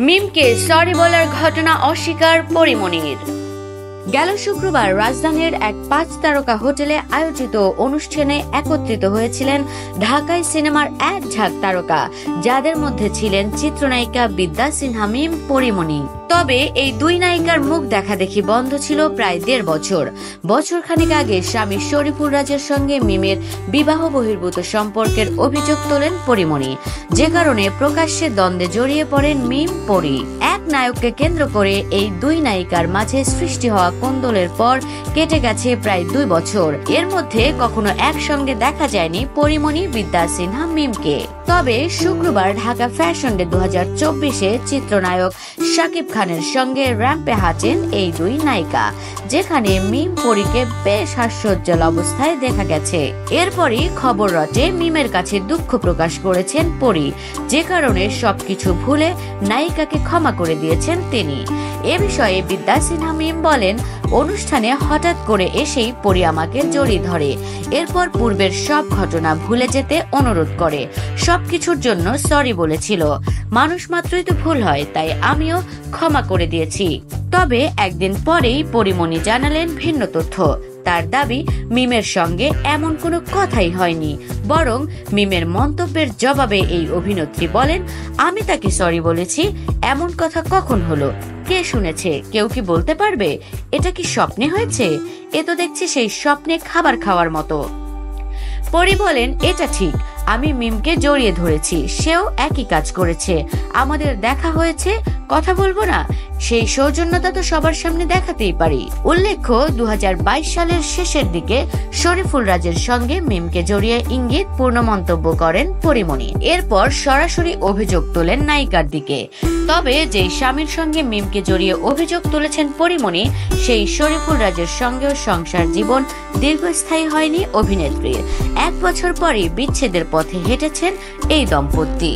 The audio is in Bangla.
মিমকে সরি বলার ঘটনা অস্বীকার পরিমণির। গেল শুক্রবার রাজধানীর এক 5 তারকা হোটেলে আয়োজিত অনুষ্ঠানে একত্রিত হয়েছিলেন ঢাকাই সিনেমার এক ঝাঁক তারকা, যাদের মধ্যে ছিলেন চিত্রনায়িকা বিদ্যা সিনহা মিম পরিমণি। তবে এই দুই নায়িকার মুখ দেখা দেখি বন্ধ ছিল প্রায় 1.5 বছর। বছরখানেক আগে স্বামী শরীফুল রাজের সঙ্গে মিমের বিবাহ বহির্ভূত সম্পর্কের অভিযোগ তোলেন পরিমণি, যে কারণে প্রকাশ্যে দ্বন্দ্বে জড়িয়ে পড়েন মিম পরি। এক নায়ককে কেন্দ্র করে এই দুই নায়িকার মাঝে সৃষ্টি হওয়া কোন্দলের পর কেটে গেছে প্রায় 2 বছর। এর মধ্যে কখনো একসঙ্গে দেখা যায়নি পরিমণি বিদ্যা সিনহা মিমকে। তবে শুক্রবার ঢাকা ফ্যাশন ডে 2024-এ চিত্রনায়ক শাকিব খানের সঙ্গে র্যাম্পে হাঁটেন এই দুই নায়িকা, যেখানে মিম পরীকে বেশ হাস্যোজ্জ্বল অবস্থায় দেখা গেছে। এরপরই খবর রটে মিমের কাছে দুঃখ প্রকাশ করেছেন পরি, যে কারণে সবকিছু ভুলে নায়িকাকে ক্ষমা করে দিয়েছেন তিনি। এ বিষয়ে বিদ্যা সিনহা মিম বলেন, অনুষ্ঠানে হঠাৎ করে এসেই পরি আমাকে জড়িয়ে ধরে, এরপর পূর্বের সব ঘটনা ভুলে যেতে অনুরোধ করে, সবকিছুর জন্য সরি বলেছিল। মানুষ মাত্রই তো ভুল হয়, তাই আমিও ক্ষমা করে দিয়েছি। তবে একদিন পরেই পরিমণি জানালেন ভিন্ন তথ্য। তার দাবি, মিমের সঙ্গে এমন কোনো কথাই হয়নি, বরং মিমের মন্তব্যের জবাবে এই অভিনেত্রী বলেন, আমি তাকে সরি বলেছি, এমন কথা কখন হলো? কে শুনেছে? কেউ কি বলতে পারবে? এটা কি স্বপ্নে হয়েছে? এ তো দেখছি সেই স্বপ্নে খাবার খাওয়ার মতো। পরি বলেন, এটা ঠিক, আমি মিমকে জড়িয়ে ধরেছি, সেও একই কাজ করেছে, আমাদের দেখা হয়েছে, কথা বলবো না? সেই সৌজন্যতা তো সবার সামনে দেখাতেই পারি। উল্লেখ্য, 2022 সালের শেষের দিকে শরীফুল রাজের সঙ্গে মিমকে জড়িয়ে ইঙ্গিত পূর্ণ মন্তব্য করেন পরিমণি। এরপর সরাসরি অভিযোগ তোলেন নায়িকার দিকে। তবে যেই স্বামীর সঙ্গে মিমকে জড়িয়ে অভিযোগ তুলেছেন পরিমণি, সেই শরীফুল রাজের সঙ্গেও সংসার জীবন দীর্ঘস্থায়ী হয়নি অভিনেত্রীর। 1 বছর পরে বিচ্ছেদের পথে হেঁটেছেন এই দম্পতি।